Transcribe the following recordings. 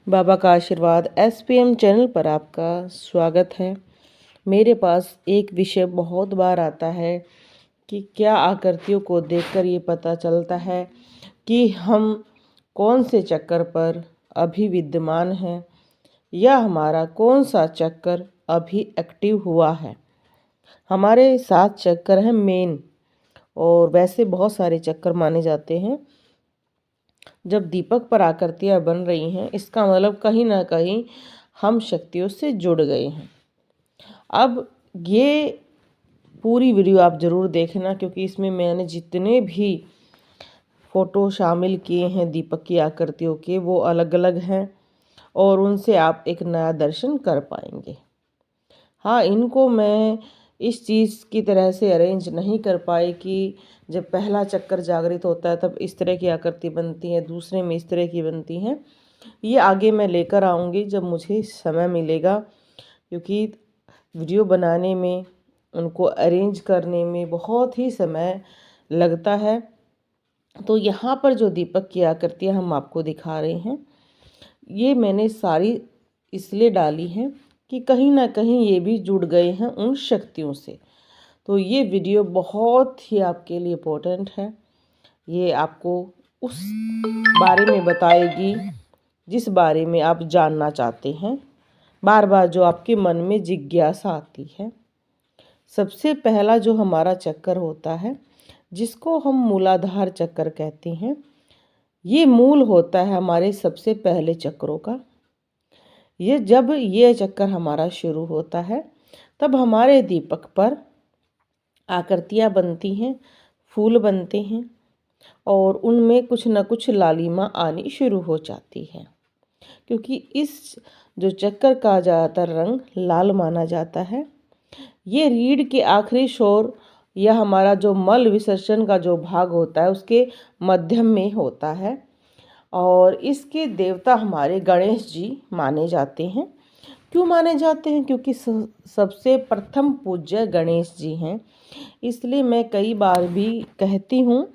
बाबा का आशीर्वाद SPM channel पर आपका स्वागत है। मेरे पास एक विषय बहुत बार आता है कि क्या आकृतियों को देखकर ये पता चलता है कि हम कौन से चक्कर पर अभी विद्यमान हैं या हमारा कौन सा चक्कर अभी एक्टिव हुआ है। हमारे 7 चक्कर हैं मेन, और वैसे बहुत सारे चक्कर माने जाते हैं। जब दीपक पर आकृतियाँ बन रही हैं, इसका मतलब कहीं ना कहीं हम शक्तियों से जुड़ गए हैं। अब ये पूरी वीडियो आप ज़रूर देखना, क्योंकि इसमें मैंने जितने भी फ़ोटो शामिल किए हैं दीपक की आकृतियों के, वो अलग अलग हैं और उनसे आप एक नया दर्शन कर पाएंगे। हाँ, इनको मैं इस चीज़ की तरह से अरेंज नहीं कर पाई कि जब पहला चक्कर जागृत होता है तब इस तरह की आकृति बनती है, दूसरे में इस तरह की बनती हैं। ये आगे मैं लेकर आऊँगी जब मुझे समय मिलेगा, क्योंकि वीडियो बनाने में, उनको अरेंज करने में बहुत ही समय लगता है। तो यहाँ पर जो दीपक की आकृतियाँ हम आपको दिखा रहे हैं, ये मैंने सारी इसलिए डाली हैं कि कहीं ना कहीं ये भी जुड़ गए हैं उन शक्तियों से। तो ये वीडियो बहुत ही आपके लिए इम्पोर्टेंट है। ये आपको उस बारे में बताएगी जिस बारे में आप जानना चाहते हैं, बार बार जो आपके मन में जिज्ञासा आती है। सबसे पहला जो हमारा चक्कर होता है, जिसको हम मूलाधार चक्कर कहते हैं, ये मूल होता है हमारे सबसे पहले चक्रों का। जब ये चक्कर हमारा शुरू होता है तब हमारे दीपक पर आकृतियाँ बनती हैं, फूल बनते हैं और उनमें कुछ न कुछ लालिमा आनी शुरू हो जाती है, क्योंकि इस जो चक्कर का ज़्यादातर रंग लाल माना जाता है। ये रीढ़ के आखिरी छोर या हमारा जो मल विसर्जन का जो भाग होता है उसके मध्यम में होता है, और इसके देवता हमारे गणेश जी माने जाते हैं। क्यों माने जाते हैं? क्योंकि सबसे प्रथम पूज्य गणेश जी हैं। इसलिए मैं कई बार भी कहती हूँ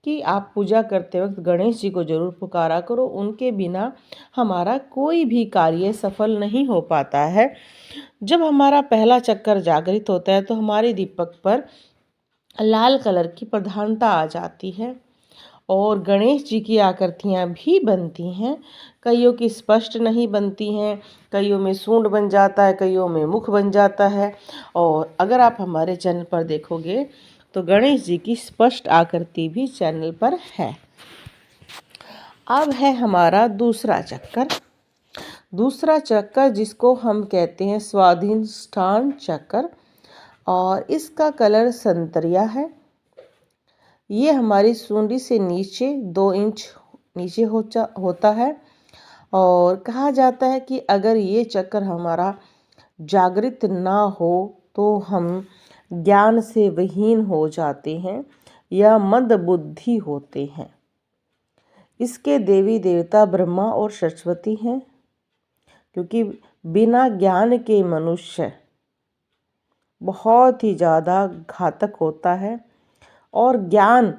कि आप पूजा करते वक्त गणेश जी को ज़रूर पुकारा करो। उनके बिना हमारा कोई भी कार्य सफल नहीं हो पाता है। जब हमारा पहला चक्कर जागृत होता है तो हमारे दीपक पर लाल कलर की प्रधानता आ जाती है और गणेश जी की आकृतियाँ भी बनती हैं। कईयों की स्पष्ट नहीं बनती हैं, कईयों में सूंड बन जाता है, कईयों में मुख बन जाता है। और अगर आप हमारे चैनल पर देखोगे तो गणेश जी की स्पष्ट आकृति भी चैनल पर है। अब है हमारा दूसरा चक्कर। दूसरा चक्कर जिसको हम कहते हैं स्वाधिष्ठान चक्कर, और इसका कलर संतरिया है। ये हमारी सूंडी से नीचे 2 इंच नीचे होता है, और कहा जाता है कि अगर ये चक्कर हमारा जागृत ना हो तो हम ज्ञान से विहीन हो जाते हैं या मंद बुद्धि होते हैं। इसके देवी देवता ब्रह्मा और सरस्वती हैं, क्योंकि बिना ज्ञान के मनुष्य बहुत ही ज़्यादा घातक होता है। और ज्ञान,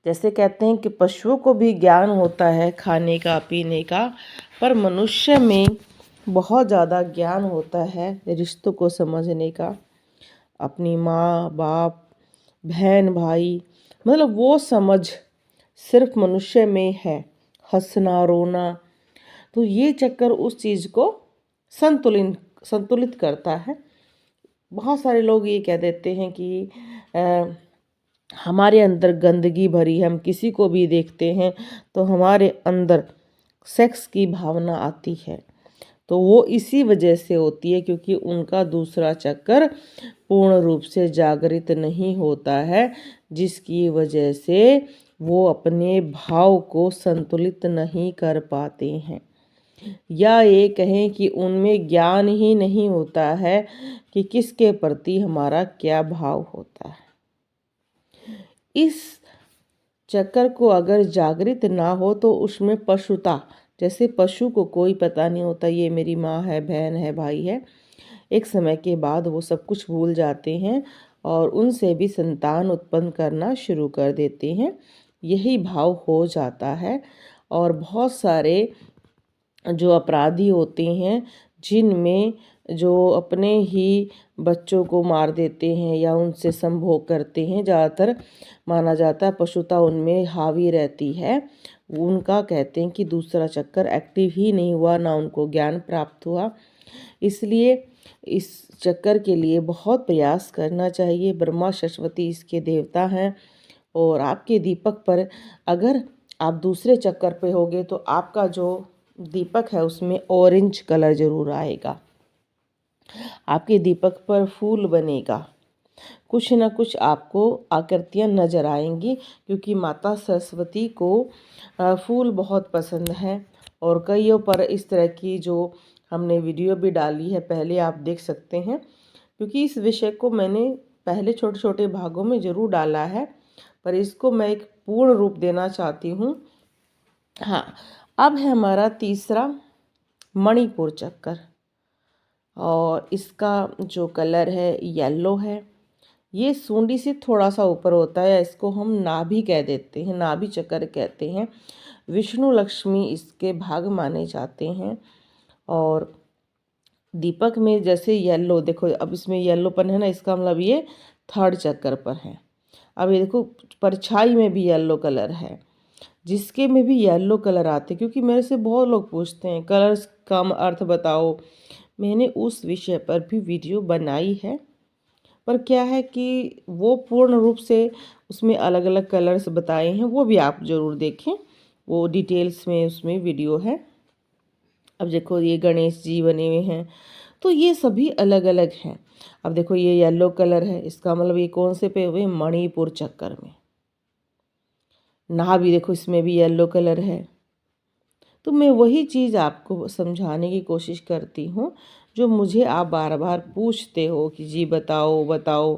जैसे कहते हैं कि पशुओं को भी ज्ञान होता है खाने का, पीने का, पर मनुष्य में बहुत ज़्यादा ज्ञान होता है रिश्तों को समझने का। अपनी माँ बाप, बहन भाई, मतलब वो समझ सिर्फ मनुष्य में है। हंसना रोना, तो ये चक्कर उस चीज़ को संतुलित करता है। बहुत सारे लोग ये कह देते हैं कि हमारे अंदर गंदगी भरी है, हम किसी को भी देखते हैं तो हमारे अंदर सेक्स की भावना आती है। तो वो इसी वजह से होती है क्योंकि उनका दूसरा चक्कर पूर्ण रूप से जागृत नहीं होता है, जिसकी वजह से वो अपने भाव को संतुलित नहीं कर पाते हैं, या ये कहें कि उनमें ज्ञान ही नहीं होता है कि किसके प्रति हमारा क्या भाव होता है। इस चक्कर को अगर जागृत ना हो तो उसमें पशुता, जैसे पशु को कोई पता नहीं होता ये मेरी माँ है, बहन है, भाई है, एक समय के बाद वो सब कुछ भूल जाते हैं और उनसे भी संतान उत्पन्न करना शुरू कर देते हैं। यही भाव हो जाता है। और बहुत सारे जो अपराधी होते हैं, जिनमें जो अपने ही बच्चों को मार देते हैं या उनसे संभोग करते हैं, ज़्यादातर माना जाता है पशुता उनमें हावी रहती है, उनका कहते हैं कि दूसरा चक्कर एक्टिव ही नहीं हुआ, ना उनको ज्ञान प्राप्त हुआ। इसलिए इस चक्कर के लिए बहुत प्रयास करना चाहिए। ब्रह्मा सरस्वती इसके देवता हैं, और आपके दीपक पर अगर आप दूसरे चक्कर पे होगे तो आपका जो दीपक है उसमें ऑरेंज कलर जरूर आएगा, आपके दीपक पर फूल बनेगा, कुछ ना कुछ आपको आकृतियाँ नजर आएंगी, क्योंकि माता सरस्वती को फूल बहुत पसंद है। और कईयों पर इस तरह की जो हमने वीडियो भी डाली है, पहले आप देख सकते हैं, क्योंकि इस विषय को मैंने पहले छोटे छोटे भागों में ज़रूर डाला है, पर इसको मैं एक पूर्ण रूप देना चाहती हूँ। हाँ, अब है हमारा तीसरा मणिपुर चक्कर, और इसका जो कलर है येलो है। ये सूंडी से थोड़ा सा ऊपर होता है, इसको हम नाभि कह देते हैं, नाभि चक्कर कहते हैं। विष्णु लक्ष्मी इसके भाग माने जाते हैं। और दीपक में जैसे येलो, देखो अब इसमें येलोपन है ना, इसका मतलब ये थर्ड चक्कर पर है। अब ये देखो परछाई में भी येलो कलर है, जिसके में भी येलो कलर आते, क्योंकि मेरे से बहुत लोग पूछते हैं कलर्स का अर्थ बताओ। मैंने उस विषय पर भी वीडियो बनाई है, पर क्या है कि वो पूर्ण रूप से उसमें अलग अलग कलर्स बताए हैं, वो भी आप ज़रूर देखें, वो डिटेल्स में उसमें वीडियो है। अब देखो ये गणेश जी बने हुए हैं, तो ये सभी अलग अलग हैं। अब देखो ये येलो कलर है, इसका मतलब ये कौन से पे हुए, मणिपुर चक्कर में। नाभि देखो इसमें भी येलो कलर है। तो मैं वही चीज़ आपको समझाने की कोशिश करती हूँ, जो मुझे आप बार बार पूछते हो कि जी बताओ बताओ।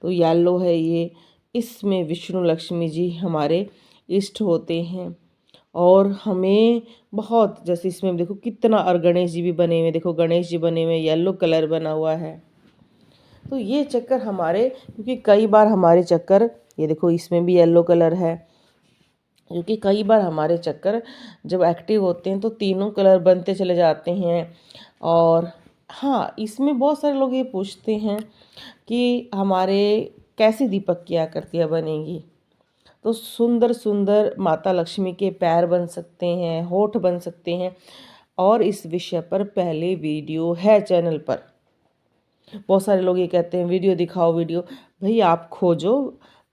तो येलो है ये, इसमें विष्णु लक्ष्मी जी हमारे इष्ट होते हैं। और हमें बहुत, जैसे इसमें देखो कितना, और गणेश जी भी बने हुए, देखो गणेश जी बने हुए, येलो कलर बना हुआ है। तो ये चक्कर हमारे, क्योंकि कई बार हमारे चक्कर, ये देखो इसमें भी येलो कलर है, क्योंकि कई बार हमारे चक्कर जब एक्टिव होते हैं तो तीनों कलर बनते चले जाते हैं। और हाँ, इसमें बहुत सारे लोग ये पूछते हैं कि हमारे कैसी दीपक की आकृतियाँ बनेंगी। तो सुंदर सुंदर माता लक्ष्मी के पैर बन सकते हैं, होठ बन सकते हैं, और इस विषय पर पहले वीडियो है चैनल पर। बहुत सारे लोग ये कहते हैं वीडियो दिखाओ वीडियो, भाई आप खोजो,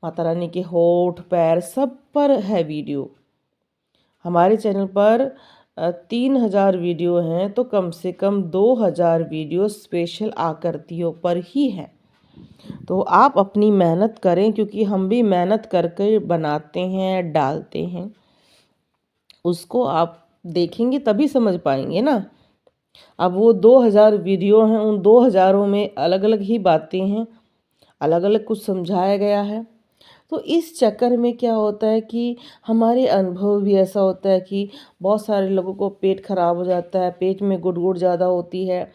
माता रानी के होठ पैर सब पर है वीडियो। हमारे चैनल पर 3000 वीडियो हैं, तो कम से कम 2000 वीडियो स्पेशल आकृतियों पर ही हैं। तो आप अपनी मेहनत करें, क्योंकि हम भी मेहनत करके बनाते हैं, डालते हैं, उसको आप देखेंगे तभी समझ पाएंगे ना। अब वो 2000 वीडियो हैं, उन 2000 में अलग अलग ही बातें हैं, अलग अलग कुछ समझाया गया है। तो इस चक्कर में क्या होता है कि हमारे अनुभव भी ऐसा होता है कि बहुत सारे लोगों को पेट खराब हो जाता है, पेट में गुड़गुड़ ज़्यादा होती है,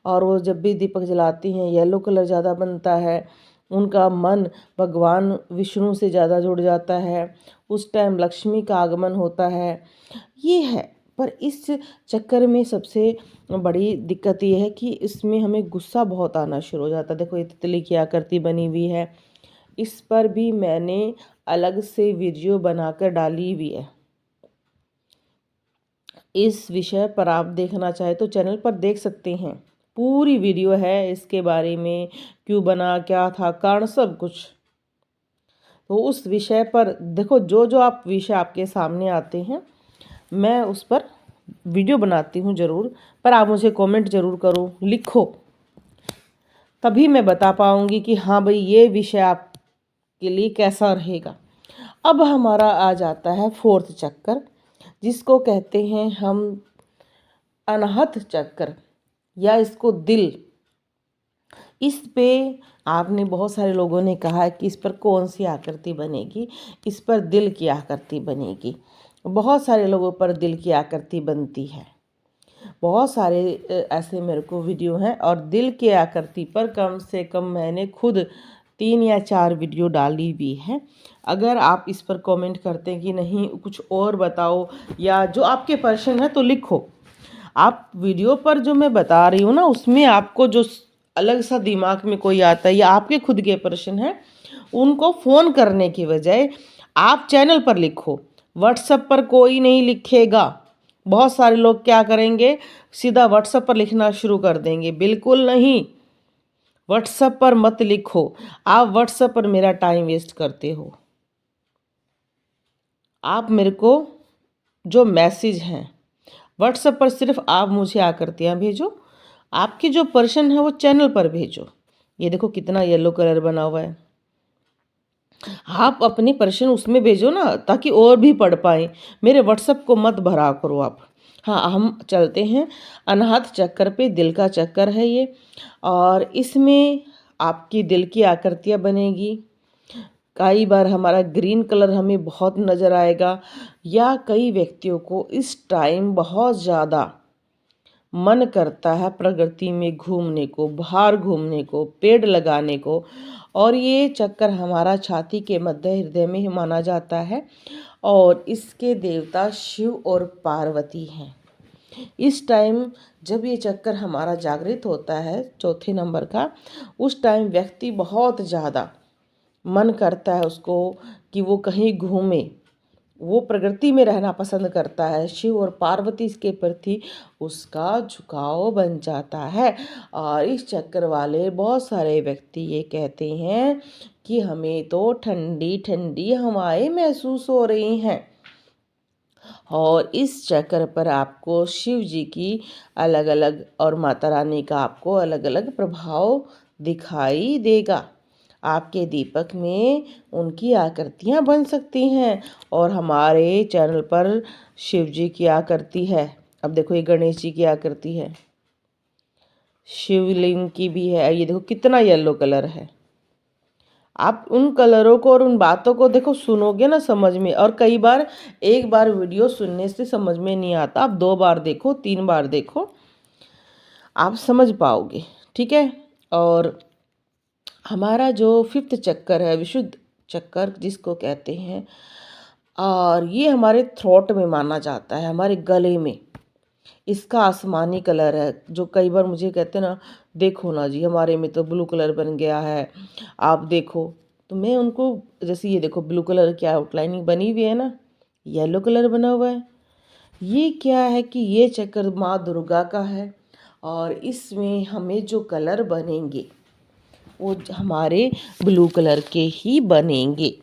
और वो जब भी दीपक जलाती हैं येलो कलर ज़्यादा बनता है, उनका मन भगवान विष्णु से ज़्यादा जुड़ जाता है, उस टाइम लक्ष्मी का आगमन होता है, ये है। पर इस चक्कर में सबसे बड़ी दिक्कत ये है कि इसमें हमें गुस्सा बहुत आना शुरू हो जाता है। देखो ये तितली की आकृति बनी हुई है, इस पर भी मैंने अलग से वीडियो बनाकर डाली हुई है। इस विषय पर आप देखना चाहे तो चैनल पर देख सकते हैं, पूरी वीडियो है इसके बारे में, क्यों बना, क्या था कारण, सब कुछ। तो उस विषय पर देखो, जो जो आप विषय आपके सामने आते हैं मैं उस पर वीडियो बनाती हूँ ज़रूर, पर आप मुझे कमेंट ज़रूर करो, लिखो, तभी मैं बता पाऊँगी कि हाँ भाई ये विषय आपके लिए कैसा रहेगा। अब हमारा आ जाता है फोर्थ चक्कर, जिसको कहते हैं हम अनाहत चक्कर, या इसको दिल। इस पे आपने बहुत सारे लोगों ने कहा है कि इस पर कौन सी आकृति बनेगी, इस पर दिल की आकृति बनेगी। बहुत सारे लोगों पर दिल की आकृति बनती है, बहुत सारे ऐसे मेरे को वीडियो हैं, और दिल की आकृति पर कम से कम मैंने खुद 3 या 4 वीडियो डाली भी है। अगर आप इस पर कमेंट करते हैं कि नहीं कुछ और बताओ, या जो आपके प्रश्न है तो लिखो, आप वीडियो पर जो मैं बता रही हूँ ना, उसमें आपको जो अलग सा दिमाग में कोई आता है या आपके खुद के प्रश्न हैं, उनको फ़ोन करने की बजाय आप चैनल पर लिखो। व्हाट्सएप पर कोई नहीं लिखेगा। बहुत सारे लोग क्या करेंगे, सीधा व्हाट्सएप पर लिखना शुरू कर देंगे। बिल्कुल नहीं, व्हाट्सएप पर मत लिखो। आप व्हाट्सएप पर मेरा टाइम वेस्ट करते हो। आप मेरे को जो मैसेज हैं व्हाट्सएप पर सिर्फ आप मुझे आकृतियाँ भेजो, आपके जो प्रश्न है वो चैनल पर भेजो। ये देखो कितना येलो कलर बना हुआ है। आप अपने प्रश्न उसमें भेजो ना, ताकि और भी पढ़ पाए। मेरे व्हाट्सएप को मत भरा करो आप। हाँ, हम चलते हैं अनाहत चक्कर पे। दिल का चक्कर है ये, और इसमें आपकी दिल की आकृतियाँ बनेगी। कई बार हमारा ग्रीन कलर हमें बहुत नज़र आएगा, या कई व्यक्तियों को इस टाइम बहुत ज़्यादा मन करता है प्रकृति में घूमने को, बाहर घूमने को, पेड़ लगाने को। और ये चक्कर हमारा छाती के मध्य हृदय में ही माना जाता है, और इसके देवता शिव और पार्वती हैं। इस टाइम जब ये चक्कर हमारा जागृत होता है, चौथे नंबर का, उस टाइम व्यक्ति बहुत ज़्यादा मन करता है उसको कि वो कहीं घूमे, वो प्रकृति में रहना पसंद करता है। शिव और पार्वती के प्रति उसका झुकाव बन जाता है। और इस चक्कर वाले बहुत सारे व्यक्ति ये कहते हैं कि हमें तो ठंडी ठंडी हवाएं महसूस हो रही हैं। और इस चक्कर पर आपको शिव जी की अलग अलग और माता रानी का आपको अलग अलग प्रभाव दिखाई देगा। आपके दीपक में उनकी आकृतियाँ बन सकती हैं, और हमारे चैनल पर शिव जी की आकृति है। अब देखो ये गणेश जी की आकृति है, शिवलिंग की भी है। ये देखो कितना येलो कलर है। आप उन कलरों को और उन बातों को देखो, सुनोगे ना समझ में। और कई बार एक बार वीडियो सुनने से समझ में नहीं आता, आप 2 बार देखो, 3 बार देखो, आप समझ पाओगे। ठीक है। और हमारा जो 5th चक्कर है, विशुद्ध चक्कर जिसको कहते हैं, और ये हमारे थ्रोट में माना जाता है, हमारे गले में। इसका आसमानी कलर है। जो कई बार मुझे कहते हैं ना, देखो ना जी हमारे में तो ब्लू कलर बन गया है, आप देखो। तो मैं उनको, जैसे ये देखो ब्लू कलर की आउटलाइनिंग बनी हुई है ना, येलो कलर बना हुआ है। ये क्या है कि ये चक्कर माँ दुर्गा का है, और इसमें हमें जो कलर बनेंगे वो हमारे ब्लू कलर के ही बनेंगे।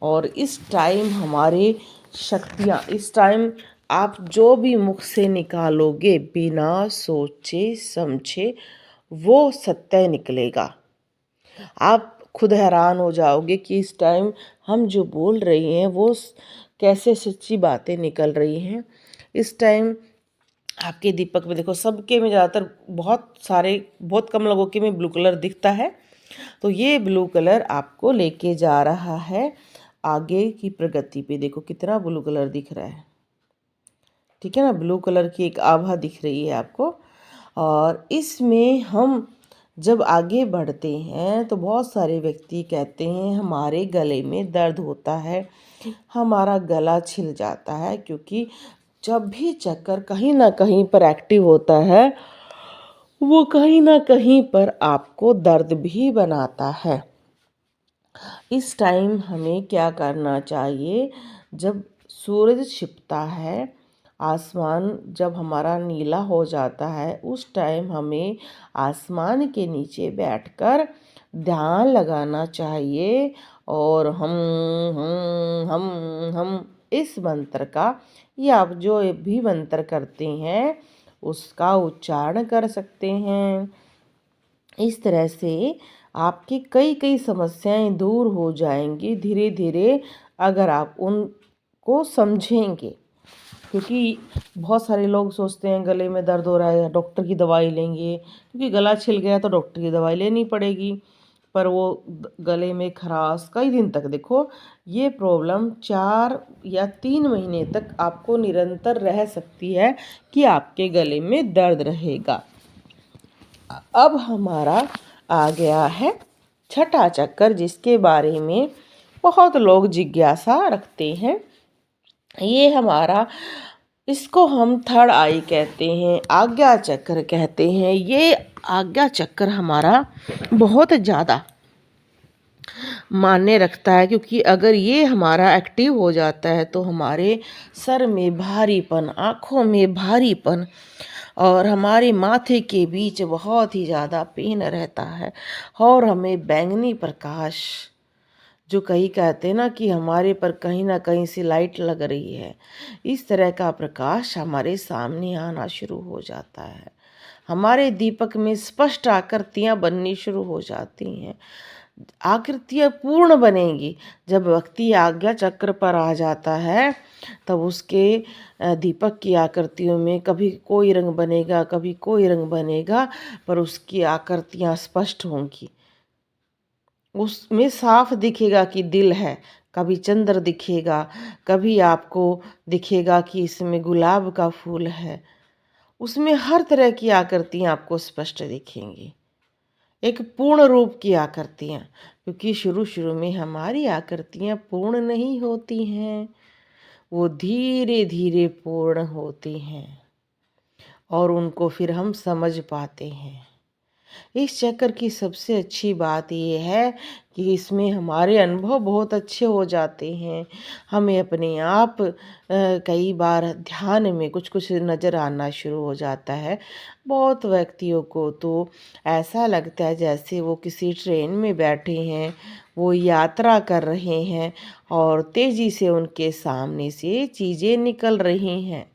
और इस टाइम हमारे शक्तियाँ, इस टाइम आप जो भी मुख से निकालोगे बिना सोचे समझे, वो सत्य निकलेगा। आप खुद हैरान हो जाओगे कि इस टाइम हम जो बोल रही हैं वो कैसे सच्ची बातें निकल रही हैं। इस टाइम आपके दीपक में देखो, सबके में ज़्यादातर बहुत कम लोगों के में ब्लू कलर दिखता है। तो ये ब्लू कलर आपको लेके जा रहा है आगे की प्रगति पे। देखो कितना ब्लू कलर दिख रहा है। ठीक है ना, ब्लू कलर की एक आभा दिख रही है आपको। और इसमें हम जब आगे बढ़ते हैं तो बहुत सारे व्यक्ति कहते हैं हमारे गले में दर्द होता है, हमारा गला छिल जाता है, क्योंकि जब भी चक्कर कहीं ना कहीं पर एक्टिव होता है, वो कहीं ना कहीं पर आपको दर्द भी बनाता है। इस टाइम हमें क्या करना चाहिए, जब सूरज छिपता है, आसमान जब हमारा नीला हो जाता है, उस टाइम हमें आसमान के नीचे बैठकर ध्यान लगाना चाहिए। और हम इस मंत्र का, या आप जो भी मंत्र करते हैं उसका उच्चारण कर सकते हैं। इस तरह से आपकी कई कई समस्याएं दूर हो जाएंगी धीरे धीरे, अगर आप उनको समझेंगे। क्योंकि बहुत सारे लोग सोचते हैं गले में दर्द हो रहा है डॉक्टर की दवाई लेंगे, क्योंकि गला छिल गया तो डॉक्टर की दवाई लेनी पड़ेगी। पर वो गले में खराश कई दिन तक, देखो ये प्रॉब्लम 4 या 3 महीने तक आपको निरंतर रह सकती है कि आपके गले में दर्द रहेगा। अब हमारा आ गया है छठा चक्कर, जिसके बारे में बहुत लोग जिज्ञासा रखते हैं। ये हमारा इसको हम थर्ड आई कहते हैं, आज्ञा चक्र कहते हैं। ये आज्ञा चक्र हमारा बहुत ज़्यादा मान्य रखता है, क्योंकि अगर ये हमारा एक्टिव हो जाता है तो हमारे सर में भारीपन, आँखों में भारीपन और हमारे माथे के बीच बहुत ही ज़्यादा पेन रहता है। और हमें बैंगनी प्रकाश, जो कई कहते हैं ना कि हमारे पर कहीं ना कहीं से लाइट लग रही है, इस तरह का प्रकाश हमारे सामने आना शुरू हो जाता है। हमारे दीपक में स्पष्ट आकृतियाँ बननी शुरू हो जाती हैं। आकृतियाँ पूर्ण बनेंगी जब व्यक्ति आज्ञा चक्र पर आ जाता है, तब उसके दीपक की आकृतियों में कभी कोई रंग बनेगा, कभी कोई रंग बनेगा, पर उसकी आकृतियाँ स्पष्ट होंगी। उसमें साफ दिखेगा कि दिल है, कभी चंद्र दिखेगा, कभी आपको दिखेगा कि इसमें गुलाब का फूल है। उसमें हर तरह की आकृतियाँ आपको स्पष्ट दिखेंगी, एक पूर्ण रूप की आकृतियाँ, क्योंकि शुरू शुरू में हमारी आकृतियाँ पूर्ण नहीं होती हैं, वो धीरे धीरे पूर्ण होती हैं और उनको फिर हम समझ पाते हैं। इस चक्र की सबसे अच्छी बात ये है कि इसमें हमारे अनुभव बहुत अच्छे हो जाते हैं। हमें अपने आप कई बार ध्यान में कुछ कुछ नज़र आना शुरू हो जाता है। बहुत व्यक्तियों को तो ऐसा लगता है जैसे वो किसी ट्रेन में बैठे हैं, वो यात्रा कर रहे हैं और तेज़ी से उनके सामने से चीज़ें निकल रही हैं।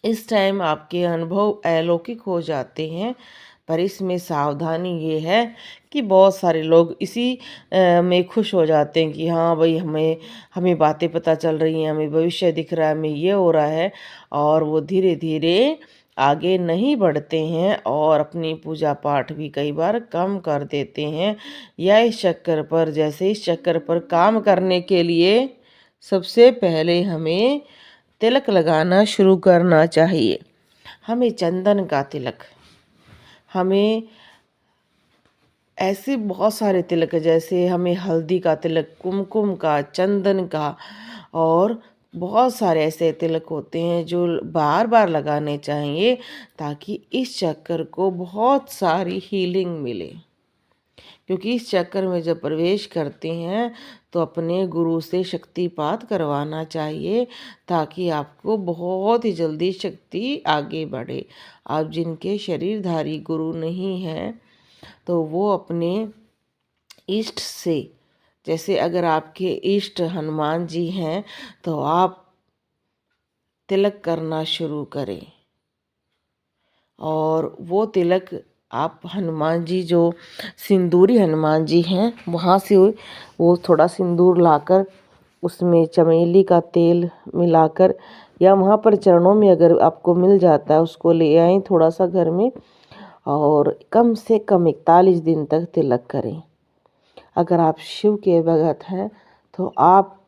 इस टाइम आपके अनुभव अलौकिक हो जाते हैं, पर इसमें सावधानी ये है कि बहुत सारे लोग इसी में खुश हो जाते हैं कि हाँ भाई, हमें हमें बातें पता चल रही हैं, हमें भविष्य दिख रहा है, हमें ये हो रहा है, और वो धीरे धीरे आगे नहीं बढ़ते हैं और अपनी पूजा पाठ भी कई बार कम कर देते हैं। या इस चक्कर पर, जैसे इस चक्कर पर काम करने के लिए सबसे पहले हमें तिलक लगाना शुरू करना चाहिए। हमें चंदन का तिलक, हमें ऐसे बहुत सारे तिलक, जैसे हमें हल्दी का तिलक, कुमकुम का, चंदन का, और बहुत सारे ऐसे तिलक होते हैं जो बार बार लगाने चाहिए, ताकि इस चक्कर को बहुत सारी हीलिंग मिले। क्योंकि इस चक्कर में जब प्रवेश करते हैं तो अपने गुरु से शक्तिपात करवाना चाहिए, ताकि आपको बहुत ही जल्दी शक्ति आगे बढ़े। आप जिनके शरीरधारी गुरु नहीं हैं तो वो अपने इष्ट से, जैसे अगर आपके इष्ट हनुमान जी हैं तो आप तिलक करना शुरू करें, और वो तिलक आप हनुमान जी, जो सिंदूरी हनुमान जी हैं, वहाँ से वो थोड़ा सिंदूर लाकर उसमें चमेली का तेल मिलाकर, या वहाँ पर चरणों में अगर आपको मिल जाता है उसको ले आएं थोड़ा सा घर में, और कम से कम 41 दिन तक तिलक करें। अगर आप शिव के भगत हैं तो आप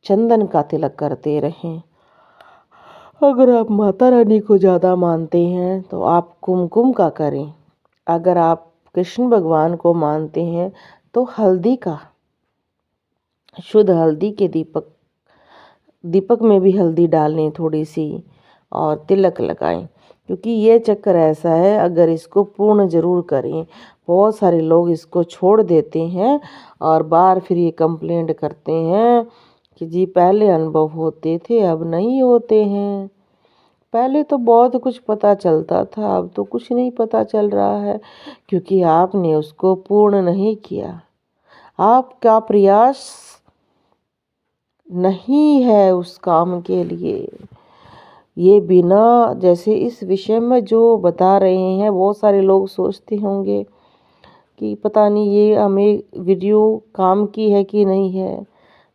चंदन का तिलक करते रहें। अगर आप माता रानी को ज़्यादा मानते हैं तो आप कुमकुम का करें। अगर आप कृष्ण भगवान को मानते हैं तो हल्दी का, शुद्ध हल्दी के दीपक में भी हल्दी डालें थोड़ी सी और तिलक लगाएं। क्योंकि ये चक्कर ऐसा है, अगर इसको पूर्ण ज़रूर करें। बहुत सारे लोग इसको छोड़ देते हैं और बार फिर ये कंप्लेंट करते हैं कि जी पहले अनुभव होते थे, अब नहीं होते हैं। पहले तो बहुत कुछ पता चलता था, अब तो कुछ नहीं पता चल रहा है, क्योंकि आपने उसको पूर्ण नहीं किया। आपका प्रयास नहीं है उस काम के लिए। ये बिना, जैसे इस विषय में जो बता रहे हैं, बहुत सारे लोग सोचते होंगे कि पता नहीं ये हमें वीडियो काम की है कि नहीं है।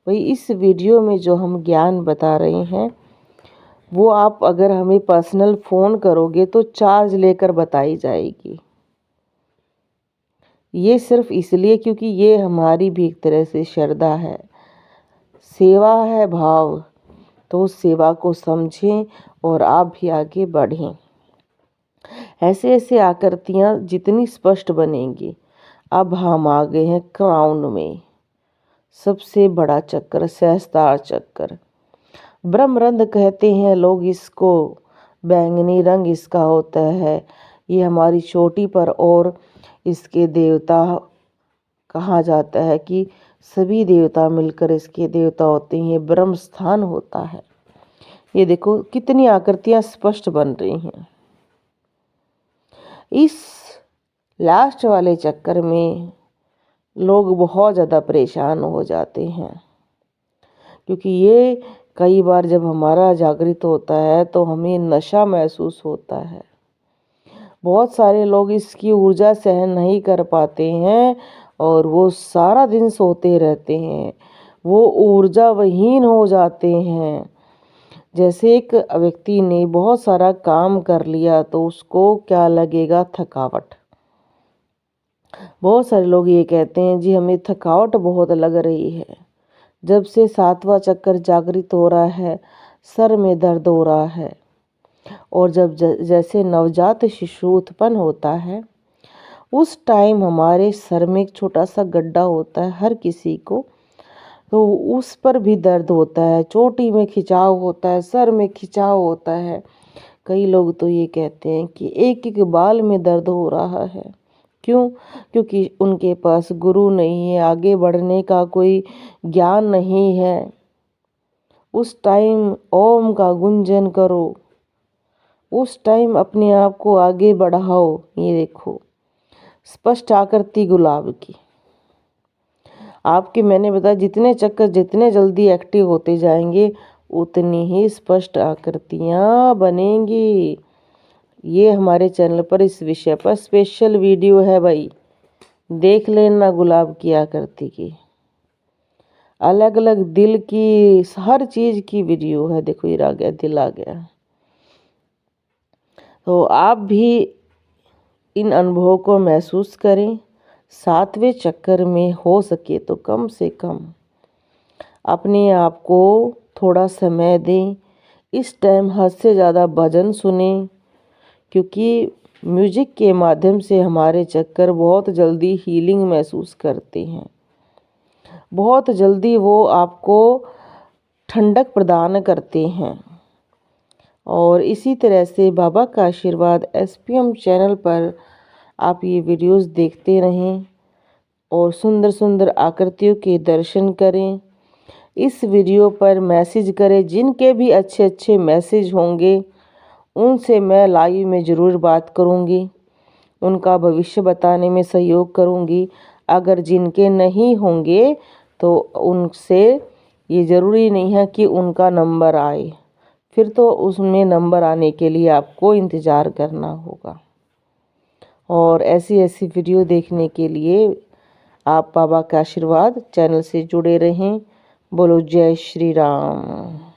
भाई, इस वीडियो में जो हम ज्ञान बता रहे हैं वो आप अगर हमें पर्सनल फ़ोन करोगे तो चार्ज लेकर बताई जाएगी। ये सिर्फ इसलिए क्योंकि ये हमारी भी एक तरह से श्रद्धा है, सेवा है भाव, तो उस सेवा को समझें और आप भी आगे बढ़ें। ऐसे ऐसे आकृतियाँ जितनी स्पष्ट बनेंगी। अब हम आ गए हैं क्राउन में, सबसे बड़ा चक्र, सहस्त्रार चक्र। ब्रह्मरंध्र कहते हैं लोग इसको, बैंगनी रंग इसका होता है। ये हमारी चोटी पर और इसके देवता कहा जाता है कि सभी देवता मिलकर इसके देवता होते हैं। ये ब्रह्म स्थान होता है। ये देखो कितनी आकृतियां स्पष्ट बन रही हैं। इस लास्ट वाले चक्कर में लोग बहुत ज़्यादा परेशान हो जाते हैं, क्योंकि ये कई बार जब हमारा जागृत होता है तो हमें नशा महसूस होता है। बहुत सारे लोग इसकी ऊर्जा सहन नहीं कर पाते हैं और वो सारा दिन सोते रहते हैं, वो ऊर्जाविहीन हो जाते हैं। जैसे एक व्यक्ति ने बहुत सारा काम कर लिया तो उसको क्या लगेगा, थकावट। बहुत सारे लोग ये कहते हैं जी हमें थकावट बहुत लग रही है। जब से 7वां चक्कर जागृत हो रहा है सर में दर्द हो रहा है। और जब जैसे नवजात शिशु उत्पन्न होता है उस टाइम हमारे सर में एक छोटा सा गड्ढा होता है हर किसी को, तो उस पर भी दर्द होता है, चोटी में खिंचाव होता है, सर में खिंचाव होता है। कई लोग तो ये कहते हैं कि एक एक बाल में दर्द हो रहा है। क्यों? क्योंकि उनके पास गुरु नहीं है, आगे बढ़ने का कोई ज्ञान नहीं है। उस टाइम ओम का गुंजन करो, उस टाइम अपने आप को आगे बढ़ाओ। ये देखो स्पष्ट आकृति गुलाब की। आपके मैंने बताया जितने चक्कर जितने जल्दी एक्टिव होते जाएंगे उतनी ही स्पष्ट आकृतियाँ बनेंगी। ये हमारे चैनल पर इस विषय पर स्पेशल वीडियो है भाई, देख लेना। गुलाब की आकृति की अलग अलग दिल की हर चीज़ की वीडियो है। देखो ये आ गया, दिल आ गया। तो आप भी इन अनुभवों को महसूस करें। 7वें चक्कर में हो सके तो कम से कम अपने आप को थोड़ा समय दें। इस टाइम हद से ज़्यादा भजन सुने, क्योंकि म्यूजिक के माध्यम से हमारे चक्कर बहुत जल्दी हीलिंग महसूस करते हैं। बहुत जल्दी वो आपको ठंडक प्रदान करते हैं। और इसी तरह से बाबा का आशीर्वाद SPM चैनल पर आप ये वीडियोस देखते रहें और सुंदर सुंदर आकृतियों के दर्शन करें। इस वीडियो पर मैसेज करें, जिनके भी अच्छे अच्छे मैसेज होंगे उनसे मैं लाइव में ज़रूर बात करूंगी, उनका भविष्य बताने में सहयोग करूंगी। अगर जिनके नहीं होंगे तो उनसे ये ज़रूरी नहीं है कि उनका नंबर आए, फिर तो उसमें नंबर आने के लिए आपको इंतज़ार करना होगा। और ऐसी ऐसी वीडियो देखने के लिए आप बाबा का आशीर्वाद चैनल से जुड़े रहें। बोलो जय श्री राम।